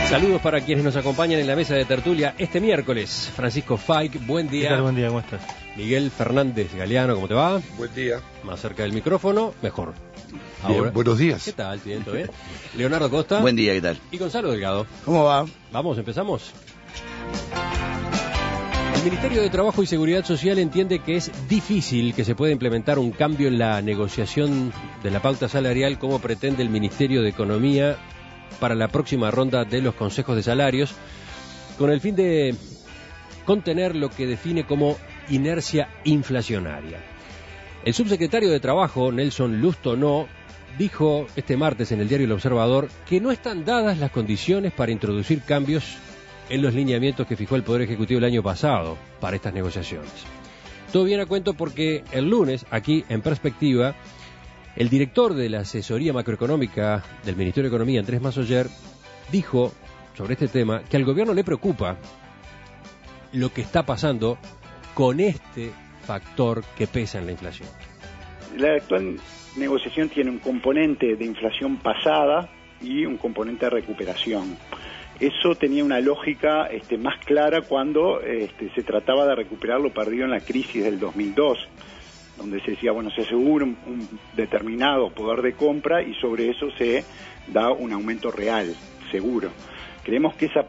Saludos para quienes nos acompañan en la mesa de tertulia este miércoles. Francisco Faik, buen día. ¿Qué tal? Buen día, ¿cómo estás? Miguel Fernández Galeano, ¿cómo te va? Buen día. Más cerca del micrófono, mejor. Bien, Ahora, buenos días. ¿qué tal? ¿Bien? ¿Todo bien? Leonardo Costa. Buen día, ¿qué tal? Y Gonzalo Delgado. ¿Cómo va? Vamos, empezamos. El Ministerio de Trabajo y Seguridad Social entiende que es difícil que se pueda implementar un cambio en la negociación de la pauta salarial como pretende el Ministerio de Economía para la próxima ronda de los consejos de salarios, con el fin de contener lo que define como inercia inflacionaria. El subsecretario de Trabajo, Nelson Lustonó, dijo este martes en el diario El Observador que no están dadas las condiciones para introducir cambios en los lineamientos que fijó el Poder Ejecutivo el año pasado para estas negociaciones. Todo viene a cuento porque el lunes, aquí en Perspectiva, el director de la asesoría macroeconómica del Ministerio de Economía, Andrés Massoyer, dijo sobre este tema que al gobierno le preocupa lo que está pasando con este factor que pesa en la inflación. La actual negociación tiene un componente de inflación pasada y un componente de recuperación. Eso tenía una lógica más clara cuando se trataba de recuperar lo perdido en la crisis del 2002, donde se decía, bueno, se asegura un determinado poder de compra y sobre eso se da un aumento real, seguro. Creemos que esa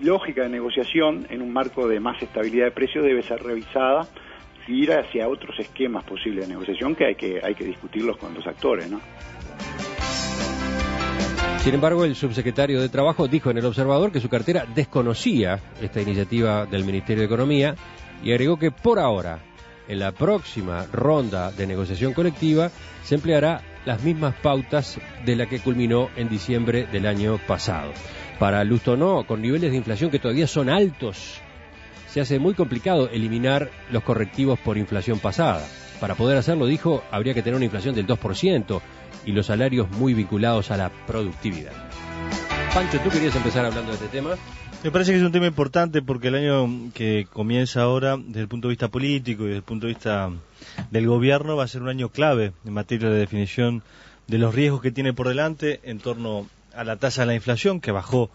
lógica de negociación en un marco de más estabilidad de precios debe ser revisada y ir hacia otros esquemas posibles de negociación que hay que discutirlos con los actores, ¿no? Sin embargo, el subsecretario de Trabajo dijo en El Observador que su cartera desconocía esta iniciativa del Ministerio de Economía y agregó que por ahora, en la próxima ronda de negociación colectiva, se empleará las mismas pautas de la que culminó en diciembre del año pasado. Para Lustonó, con niveles de inflación que todavía son altos, se hace muy complicado eliminar los correctivos por inflación pasada. Para poder hacerlo, dijo, habría que tener una inflación del 2% y los salarios muy vinculados a la productividad. Pancho, ¿tú querías empezar hablando de este tema? Me parece que es un tema importante porque el año que comienza ahora, desde el punto de vista político y desde el punto de vista del gobierno, va a ser un año clave en materia de definición de los riesgos que tiene por delante en torno a la tasa de la inflación, que bajó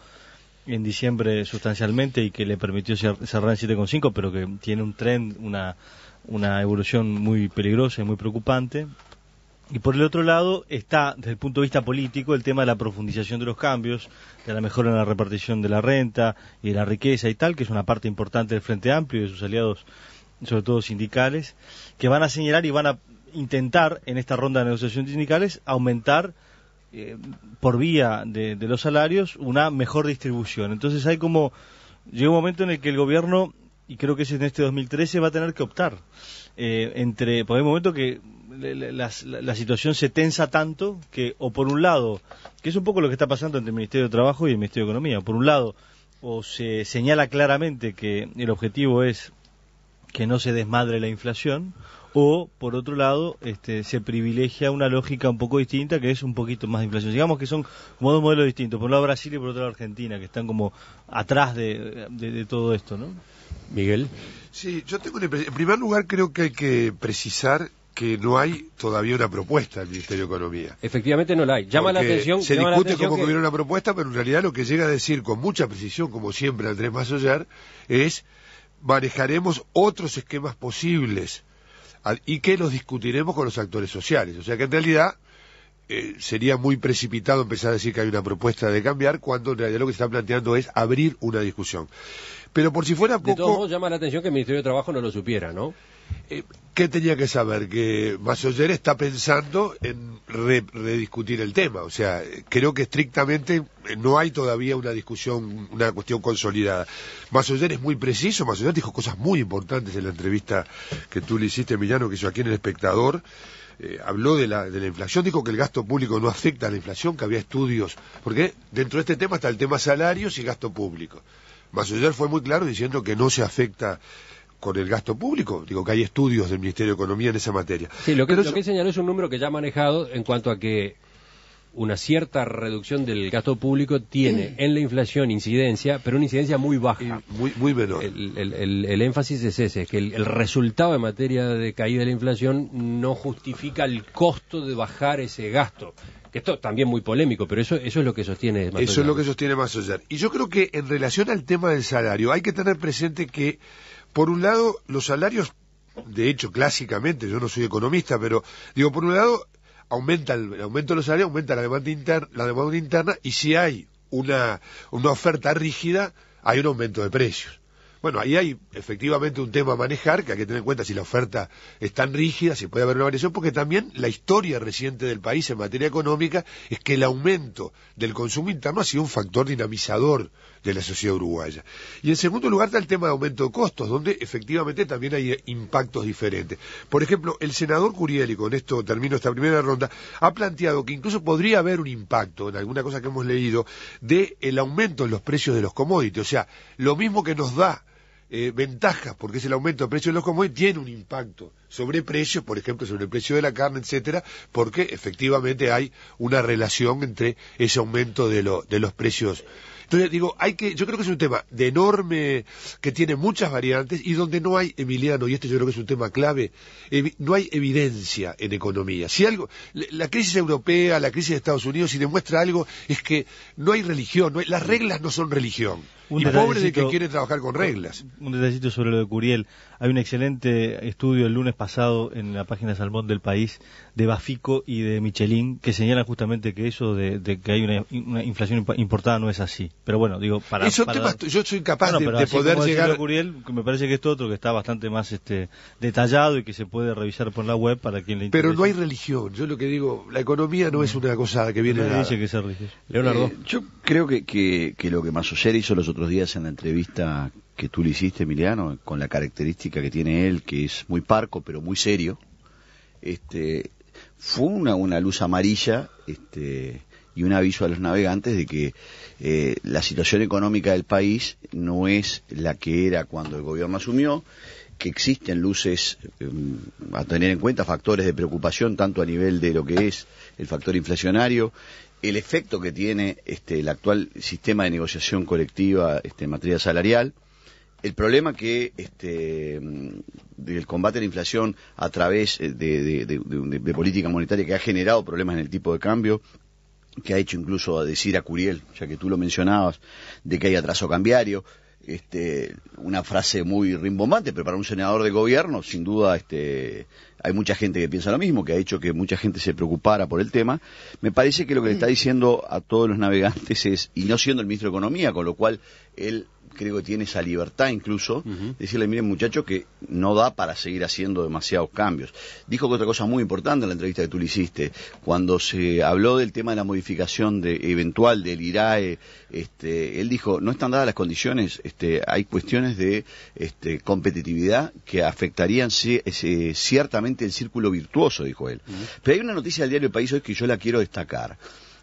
en diciembre sustancialmente y que le permitió cerrar en 7,5, pero que tiene un trend, una evolución muy peligrosa y muy preocupante. Y por el otro lado está, desde el punto de vista político, el tema de la profundización de los cambios, de la mejora en la repartición de la renta y de la riqueza y tal, que es una parte importante del Frente Amplio y de sus aliados, sobre todo sindicales, que van a señalar y van a intentar, en esta ronda de negociaciones sindicales, aumentar por vía de los salarios una mejor distribución. Entonces llega un momento en el que el gobierno, y creo que es en este 2013, va a tener que optar porque hay un momento que la situación se tensa tanto que, o por un lado, que es un poco lo que está pasando entre el Ministerio de Trabajo y el Ministerio de Economía, por un lado, o se señala claramente que el objetivo es que no se desmadre la inflación, o por otro lado se privilegia una lógica un poco distinta que es un poquito más de inflación. Digamos que son como dos modelos distintos, por un lado Brasil y por otro lado Argentina, que están como atrás de todo esto, ¿no? Miguel. Sí, yo tengo una impresión. En primer lugar, creo que hay que precisar que no hay todavía una propuesta del Ministerio de Economía. Efectivamente no la hay. Llama la atención. Se discute como que hubiera una propuesta, pero en realidad lo que llega a decir con mucha precisión, como siempre Andrés Massoyer, es manejaremos otros esquemas posibles y que los discutiremos con los actores sociales. O sea que en realidad sería muy precipitado empezar a decir que hay una propuesta de cambiar, cuando en realidad lo que se está planteando es abrir una discusión. Pero por si fuera poco... De todos modos llama la atención que el Ministerio de Trabajo no lo supiera, ¿no? ¿Qué tenía que saber? Que Massoyer está pensando en rediscutir el tema. O sea, creo que estrictamente no hay todavía una discusión, una cuestión consolidada. Massoyer es muy preciso. Massoyer dijo cosas muy importantes en la entrevista que tú le hiciste, Emiliano, que hizo aquí en El Espectador. Habló de la inflación, dijo que el gasto público no afecta a la inflación, que había estudios, porque dentro de este tema está el tema salarios y gasto público. Massoyer fue muy claro diciendo que no se afecta con el gasto público, digo que hay estudios del Ministerio de Economía en esa materia. Sí, lo que señaló es un número que ya ha manejado en cuanto a que una cierta reducción del gasto público tiene en la inflación incidencia, pero una incidencia muy baja. Muy menor. El énfasis es ese, es que el resultado en materia de caída de la inflación no justifica el costo de bajar ese gasto. Esto también muy polémico, pero eso es lo que sostiene Massoyer. Eso es lo que sostiene Massoyer. Y yo creo que en relación al tema del salario, hay que tener presente que, por un lado, los salarios, de hecho, clásicamente, yo no soy economista, pero digo, por un lado, aumenta el aumento de los salarios, aumenta la demanda interna, y si hay una oferta rígida, hay un aumento de precios. Bueno, ahí hay efectivamente un tema a manejar, que hay que tener en cuenta si la oferta es tan rígida, si puede haber una variación, porque también la historia reciente del país en materia económica es que el aumento del consumo interno ha sido un factor dinamizador de la sociedad uruguaya. Y en segundo lugar está el tema de aumento de costos, donde efectivamente también hay impactos diferentes. Por ejemplo, el senador Curiel, y con esto termino esta primera ronda, ha planteado que incluso podría haber un impacto, en alguna cosa que hemos leído, del aumento en los precios de los commodities. O sea, lo mismo que nos da ventajas, porque es el aumento de precios de los commodities, tiene un impacto sobre precios, por ejemplo, sobre el precio de la carne, etcétera, porque efectivamente hay una relación entre ese aumento de los precios. Entonces, digo, yo creo que es un tema de enorme, que tiene muchas variantes, y donde no hay, Emiliano, y este yo creo que es un tema clave, no hay evidencia en economía. Si algo, la crisis europea, la crisis de Estados Unidos, si demuestra algo, es que no hay religión, las reglas no son religión. Y pobre de que quiere trabajar con reglas. Un detallito sobre lo de Curiel. Hay un excelente estudio el lunes pasado en la página Salmón del País de Bafico y de Michelin que señalan justamente que eso de que hay una inflación importada no es así. Pero bueno, digo, yo soy capaz de poder llegar a Curiel, que me parece que esto otro que está bastante más detallado y que se puede revisar por la web para quien le interese. Pero no hay religión. Yo lo que digo, la economía no es una cosa que viene de dice que es religioso. Leonardo. Yo creo que lo que Massoyer hizo los otros días en la entrevista que tú le hiciste, Emiliano, con la característica que tiene él, que es muy parco pero muy serio, fue una luz amarilla y un aviso a los navegantes de que la situación económica del país no es la que era cuando el gobierno asumió, que existen luces a tener en cuenta, factores de preocupación tanto a nivel de lo que es el factor inflacionario, el efecto que tiene el actual sistema de negociación colectiva en materia salarial, el problema que del combate a la inflación a través de política monetaria que ha generado problemas en el tipo de cambio, que ha hecho incluso decir a Curiel, ya que tú lo mencionabas, de que hay atraso cambiario, una frase muy rimbombante, pero para un senador de gobierno, sin duda, hay mucha gente que piensa lo mismo, que ha hecho que mucha gente se preocupara por el tema. Me parece que lo que le está diciendo a todos los navegantes es, y no siendo el ministro de Economía, con lo cual él creo que tiene esa libertad incluso, decirle, miren muchachos, que no da para seguir haciendo demasiados cambios. Dijo que otra cosa muy importante en la entrevista que tú le hiciste, cuando se habló del tema de la modificación eventual del IRAE, él dijo, no están dadas las condiciones, hay cuestiones de competitividad que afectarían ciertamente el círculo virtuoso, dijo él. Pero hay una noticia del diario El País hoy que yo la quiero destacar,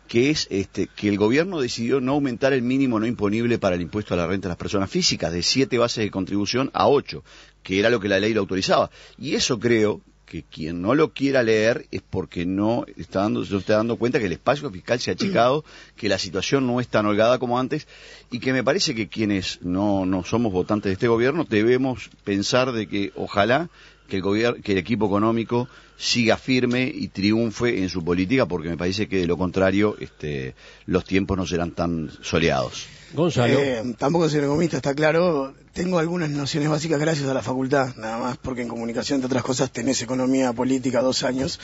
que es que el gobierno decidió no aumentar el mínimo no imponible para el impuesto a la renta de las personas físicas, de 7 bases de contribución a 8, que era lo que la ley lo autorizaba. Y eso creo que quien no lo quiera leer es porque no está dando cuenta que el espacio fiscal se ha achicado, que la situación no es tan holgada como antes, y que me parece que quienes no somos votantes de este gobierno debemos pensar de que ojalá que el equipo económico siga firme y triunfe en su política, porque me parece que de lo contrario los tiempos no serán tan soleados. Gonzalo. Tampoco soy economista, está claro. Tengo algunas nociones básicas gracias a la facultad, nada más, porque en comunicación, entre otras cosas, tenés economía política 2 años.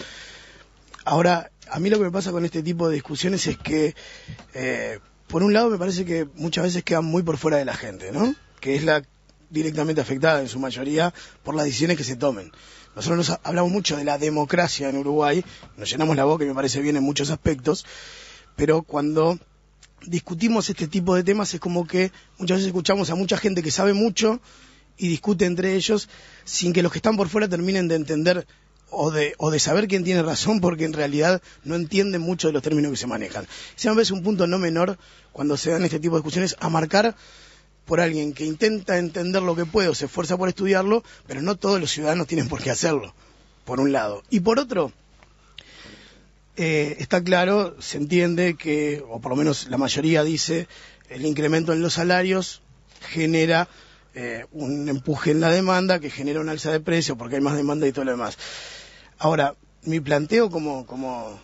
Ahora, a mí lo que me pasa con este tipo de discusiones es que, por un lado, me parece que muchas veces quedan muy por fuera de la gente, ¿no? Que es la directamente afectada en su mayoría por las decisiones que se tomen. Nosotros hablamos mucho de la democracia en Uruguay, nos llenamos la boca y me parece bien en muchos aspectos, pero cuando discutimos este tipo de temas es como que muchas veces escuchamos a mucha gente que sabe mucho y discute entre ellos sin que los que están por fuera terminen de entender o de saber quién tiene razón, porque en realidad no entienden mucho de los términos que se manejan. Ese me parece un punto no menor cuando se dan este tipo de discusiones, a marcar por alguien que intenta entender lo que puede o se esfuerza por estudiarlo, pero no todos los ciudadanos tienen por qué hacerlo, por un lado. Y por otro, está claro, se entiende que, o por lo menos la mayoría dice, el incremento en los salarios genera un empuje en la demanda, que genera un alza de precio porque hay más demanda y todo lo demás. Ahora, mi planteo como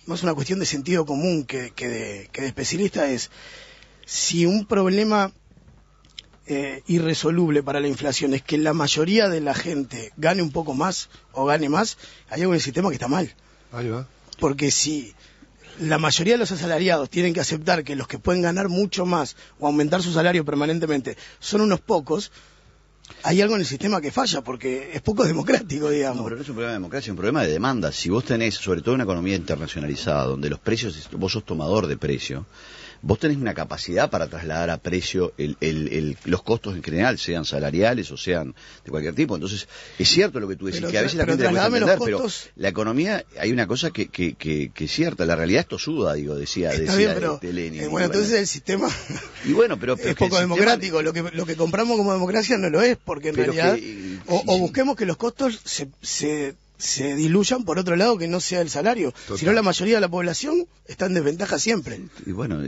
más una cuestión de sentido común que de especialista es, si un problema irresoluble para la inflación es que la mayoría de la gente gane un poco más o gane más, hay algo en el sistema que está mal. Ahí va. Porque si la mayoría de los asalariados tienen que aceptar que los que pueden ganar mucho más o aumentar su salario permanentemente son unos pocos, hay algo en el sistema que falla, porque es poco democrático, digamos. No, pero no es un problema de democracia, es un problema de demanda. Si vos tenés, sobre todo una economía internacionalizada, donde los precios, vos sos tomador de precio, vos tenés una capacidad para trasladar a precio los costos en general, sean salariales o sean de cualquier tipo. Entonces, es cierto lo que tú decís, que a veces la gente le cuesta entender, pero la economía, hay una cosa que es cierta, la realidad es tosuda, digo, decía Lenin. Bueno, entonces el sistema y bueno, pero es poco democrático. Lo que compramos como democracia no lo es, porque en realidad, o busquemos que los costos se diluyan por otro lado que no sea el salario. Total. Si no, la mayoría de la población está en desventaja siempre. Y bueno,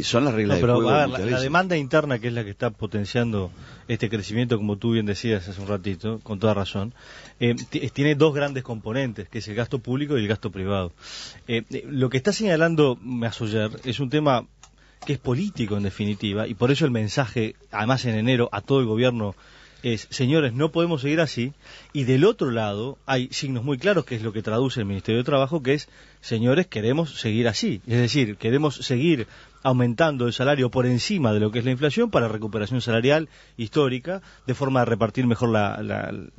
son las reglas del juego. A ver, la demanda interna, que es la que está potenciando este crecimiento, como tú bien decías hace un ratito, con toda razón, tiene dos grandes componentes, que es el gasto público y el gasto privado. Lo que está señalando Massoyer es un tema que es político en definitiva, y por eso el mensaje, además en enero, a todo el gobierno es, señores, no podemos seguir así, y del otro lado hay signos muy claros, que es lo que traduce el Ministerio de Trabajo, que es, señores, queremos seguir así, es decir, queremos seguir aumentando el salario por encima de lo que es la inflación para recuperación salarial histórica, de forma de repartir mejor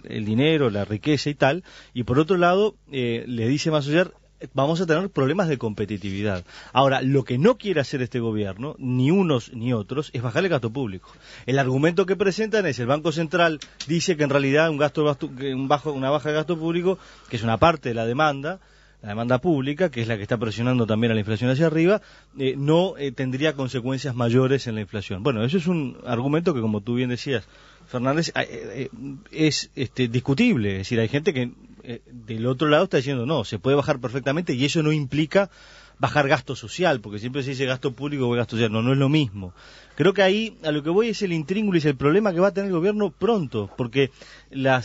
el dinero, la riqueza y tal, y por otro lado, le dice Massoyer, vamos a tener problemas de competitividad. Ahora, lo que no quiere hacer este gobierno, ni unos ni otros, es bajar el gasto público. El argumento que presentan es, el Banco Central dice que en realidad una baja de gasto público, que es una parte de la demanda pública, que es la que está presionando también a la inflación hacia arriba, no tendría consecuencias mayores en la inflación. Bueno, eso es un argumento que, como tú bien decías, Fernández, es discutible. Es decir, hay gente que del otro lado está diciendo, no, se puede bajar perfectamente, y eso no implica bajar gasto social, porque siempre se dice gasto público o gasto social. No es lo mismo. Creo que ahí a lo que voy es el intríngulis, el problema que va a tener el gobierno pronto, porque la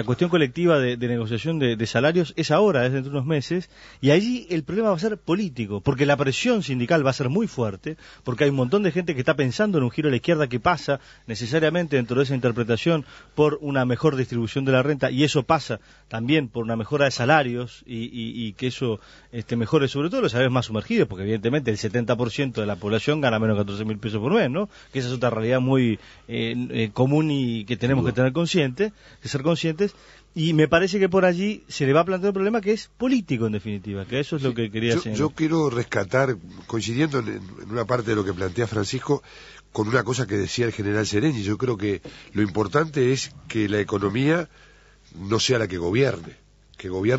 cuestión colectiva de negociación de salarios es ahora, es dentro de unos meses, y allí el problema va a ser político, porque la presión sindical va a ser muy fuerte, porque hay un montón de gente que está pensando en un giro a la izquierda que pasa necesariamente dentro de esa interpretación por una mejor distribución de la renta, y eso pasa también por una mejora de salarios, y que eso mejore sobre todo los salarios más sumergidos, porque evidentemente el 70% de la población gana menos de 14.000 pesos por mes, ¿no? Que esa es otra realidad muy común y que tenemos que tener conscientes, y me parece que por allí se le va a plantear un problema que es político en definitiva, que eso es lo que quería señalar. Yo quiero rescatar, coincidiendo en una parte de lo que plantea Francisco, con una cosa que decía el general Sereni. Yo creo que lo importante es que la economía no sea la que gobierne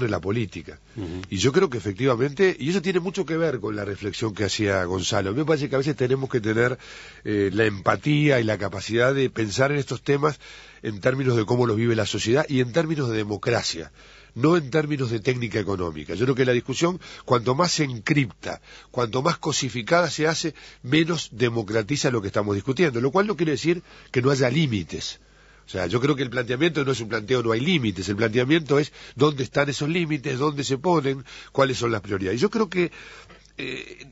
la política. Y yo creo que efectivamente, y eso tiene mucho que ver con la reflexión que hacía Gonzalo, me parece que a veces tenemos que tener la empatía y la capacidad de pensar en estos temas en términos de cómo los vive la sociedad y en términos de democracia, no en términos de técnica económica. Yo creo que la discusión, cuanto más se encripta, cuanto más cosificada se hace, menos democratiza lo que estamos discutiendo, lo cual no quiere decir que no haya límites. O sea, yo creo que el planteamiento no es un planteo, no hay límites, el planteamiento es dónde están esos límites, dónde se ponen, cuáles son las prioridades. Y yo creo que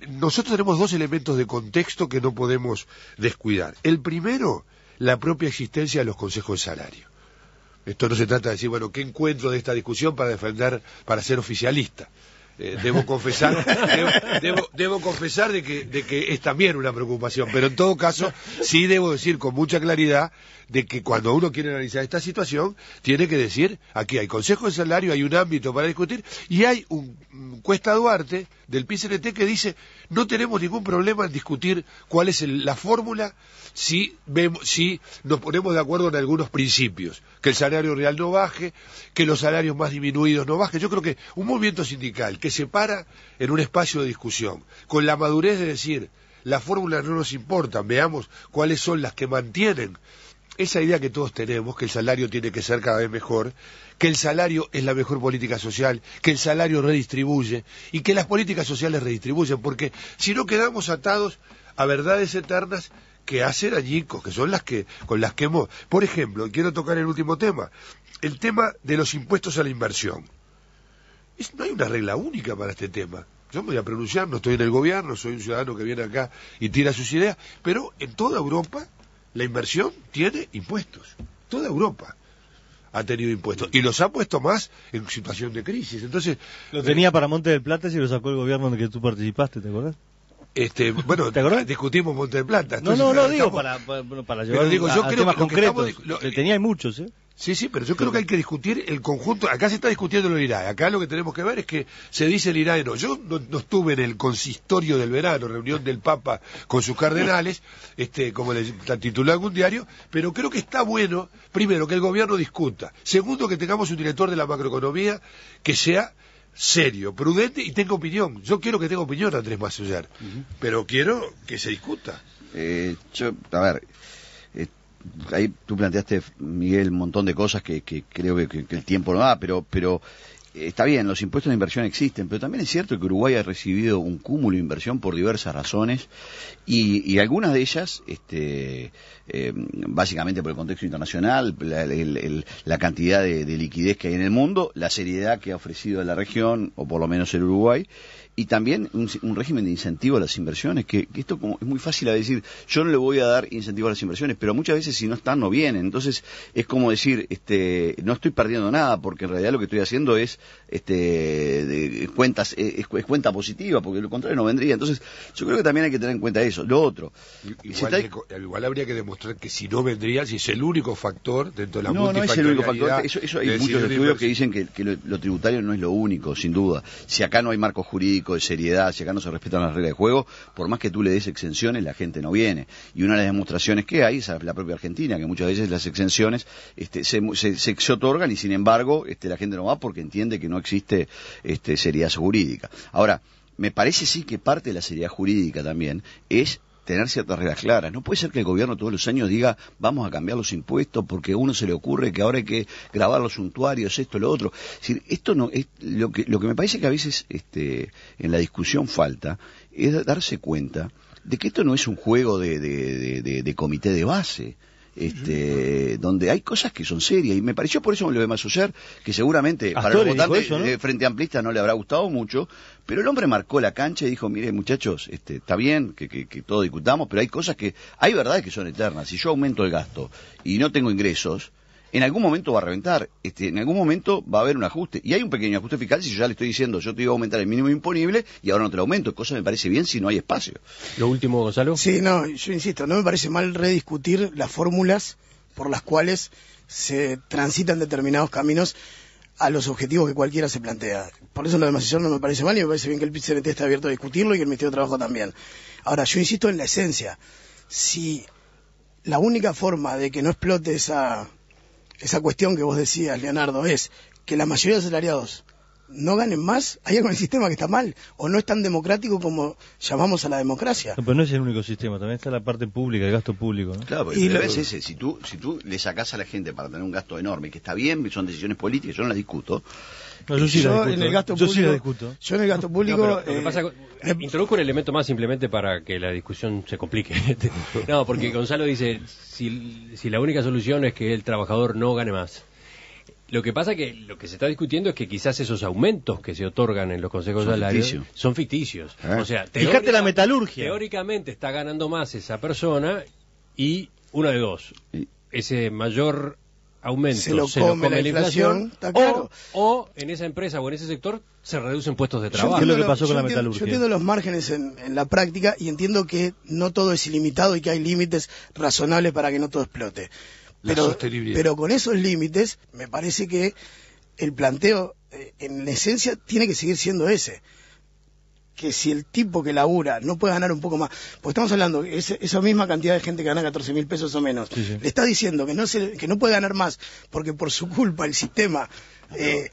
nosotros tenemos dos elementos de contexto que no podemos descuidar. El primero, la propia existencia de los consejos de salario. Esto no se trata de decir, bueno, ¿qué encuentro de esta discusión para ser oficialista? Debo confesar de que es también una preocupación, pero en todo caso sí debo decir con mucha claridad de que cuando uno quiere analizar esta situación tiene que decir, aquí hay consejo de salario, hay un ámbito para discutir, y hay un Cuesta Duarte del PCNT que dice, no tenemos ningún problema en discutir cuál es la fórmula si nos ponemos de acuerdo en algunos principios, que el salario real no baje, que los salarios más disminuidos no bajen. Yo creo que un movimiento sindical que se para en un espacio de discusión, con la madurez de decir, la fórmula no nos importa, veamos cuáles son las que mantienen esa idea que todos tenemos, que el salario tiene que ser cada vez mejor, que el salario es la mejor política social, que el salario redistribuye y que las políticas sociales redistribuyen, porque si no quedamos atados a verdades eternas que hacen añicos, que son con las que hemos... Por ejemplo, quiero tocar el último tema, el tema de los impuestos a la inversión. No hay una regla única para este tema. Yo me voy a pronunciar, no estoy en el gobierno, soy un ciudadano que viene acá y tira sus ideas, pero en toda Europa la inversión tiene impuestos. Toda Europa ha tenido impuestos y los ha puesto más en situación de crisis. Entonces lo tenía para Monte del Plata y lo sacó el gobierno en el que tú participaste, ¿te acordás? Bueno, ¿te acordás? Discutimos Monte del Plata. Entonces, no, digo para llevar yo creo temas que concretos. Tenía muchos, ¿eh? Sí, pero yo creo que hay que discutir el conjunto. Acá se está discutiendo el IRAE. Acá lo que tenemos que ver es que se dice el IRAE no. Yo no estuve en el consistorio del verano, reunión del Papa con sus cardenales, como le tituló algún diario, pero creo que está bueno, primero, que el gobierno discuta. Segundo, que tengamos un director de la macroeconomía que sea serio, prudente y tenga opinión. Yo quiero que tenga opinión Andrés Massoyer, pero quiero que se discuta. Ahí tú planteaste, Miguel, un montón de cosas que creo que el tiempo no da, pero está bien, los impuestos de inversión existen, pero también es cierto que Uruguay ha recibido un cúmulo de inversión por diversas razones y algunas de ellas, básicamente por el contexto internacional, la cantidad de liquidez que hay en el mundo, la seriedad que ha ofrecido la región, o por lo menos el Uruguay, y también un régimen de incentivo a las inversiones, que esto como es muy fácil a decir, yo no le voy a dar incentivo a las inversiones, pero muchas veces si no están, no vienen. Entonces es como decir, no estoy perdiendo nada, porque en realidad lo que estoy haciendo es cuenta positiva, porque lo contrario no vendría. Entonces yo creo que también hay que tener en cuenta eso. Lo otro, igual habría que demostrar que si no vendría, si es el único factor dentro de la multifactorialidad. No es el único factor. Eso hay muchos estudios que dicen que lo tributario no es lo único, sin duda. Si acá no hay marco jurídico de seriedad, si acá no se respetan las reglas de juego, por más que tú le des exenciones, la gente no viene. Y una de las demostraciones que hay es la propia Argentina, que muchas veces las exenciones se otorgan y sin embargo la gente no va porque entiende que no existe seriedad jurídica. Ahora, me parece sí que parte de la seriedad jurídica también es tener ciertas reglas claras. No puede ser que el gobierno todos los años diga vamos a cambiar los impuestos porque a uno se le ocurre que ahora hay que grabar los suntuarios, esto, lo otro. Es decir, esto no es lo que me parece que a veces en la discusión falta es darse cuenta de que esto no es un juego de comité de base. Donde hay cosas que son serias y me pareció por eso lo de Massoyer que seguramente para los votantes de Frente Amplista no le habrá gustado mucho, pero el hombre marcó la cancha y dijo mire muchachos, está bien que todo discutamos, pero hay cosas hay verdades que son eternas. Si yo aumento el gasto y no tengo ingresos, en algún momento va a reventar, en algún momento va a haber un ajuste, y hay un pequeño ajuste fiscal si yo ya le estoy diciendo, yo te iba a aumentar el mínimo imponible y ahora no te lo aumento, cosa me parece bien si no hay espacio. Lo último, Gonzalo. Sí, no, yo insisto, no me parece mal rediscutir las fórmulas por las cuales se transitan determinados caminos a los objetivos que cualquiera se plantea. Por eso lo de Massoyer no me parece mal y me parece bien que el PIT-CNT esté abierto a discutirlo y que el Ministerio de Trabajo también. Ahora, yo insisto en la esencia, si la única forma de que no explote esa cuestión que vos decías, Leonardo, es que la mayoría de asalariados no ganen más, hay algo en el sistema que está mal, o no es tan democrático como llamamos a la democracia. No, pero no es el único sistema, también está la parte pública, el gasto público, ¿no? Claro, porque es ese, si tú le sacás a la gente para tener un gasto enorme, que está bien, son decisiones políticas, yo no las discuto. No, yo sí la discuto. Yo en el gasto público... No, pero lo que pasa, introduzco un elemento más simplemente para que la discusión se complique. No, porque Gonzalo dice, si la única solución es que el trabajador no gane más. Lo que pasa que lo que se está discutiendo es que quizás esos aumentos que se otorgan en los consejos salarios son ficticios. O sea, fíjate la metalurgia. Teóricamente está ganando más esa persona y una de dos. Ese mayor aumento se lo come la inflación, está claro. o en esa empresa o en ese sector se reducen puestos de trabajo. ¿Qué es lo que pasó con la metalurgia? Yo entiendo los márgenes en la práctica y entiendo que no todo es ilimitado y que hay límites razonables para que no todo explote. Pero con esos límites me parece que el planteo en esencia tiene que seguir siendo ese, que si el tipo que labura no puede ganar un poco más, porque estamos hablando esa misma cantidad de gente que gana 14.000 pesos o menos, le está diciendo que no puede ganar más porque por su culpa el sistema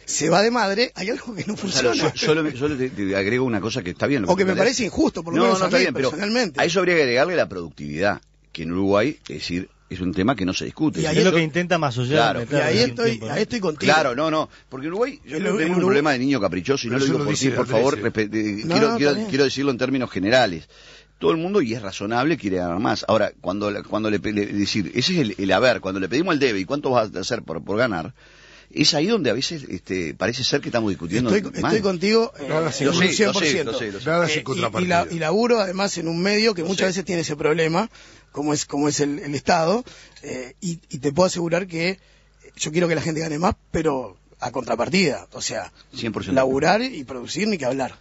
se va de madre, hay algo que no funciona. Solo te agrego una cosa que está bien. O que me parece injusto, por lo menos a mí, está bien, personalmente. Pero a eso habría que agregarle la productividad, que en Uruguay, es decir, es un tema que no se discute. Y ahí es lo que intenta Massoyer. Claro. Y ahí estoy contigo. Claro, no, porque Uruguay, yo creo que tenemos un problema de niño caprichoso, y no lo digo por ti, por favor, quiero decirlo en términos generales. Todo el mundo, y es razonable, quiere ganar más. Ahora, cuando decir, ese es el haber, cuando le pedimos el debe y cuánto vas a hacer por ganar, es ahí donde a veces parece ser que estamos discutiendo. Estoy contigo Nada sin- un 100%. Lo sé. Nada sin contrapartida. Y laburo además en un medio que muchas veces tiene ese problema, como es el Estado, y te puedo asegurar que yo quiero que la gente gane más, pero a contrapartida. O sea, 100%. laburar y producir, ni que hablar.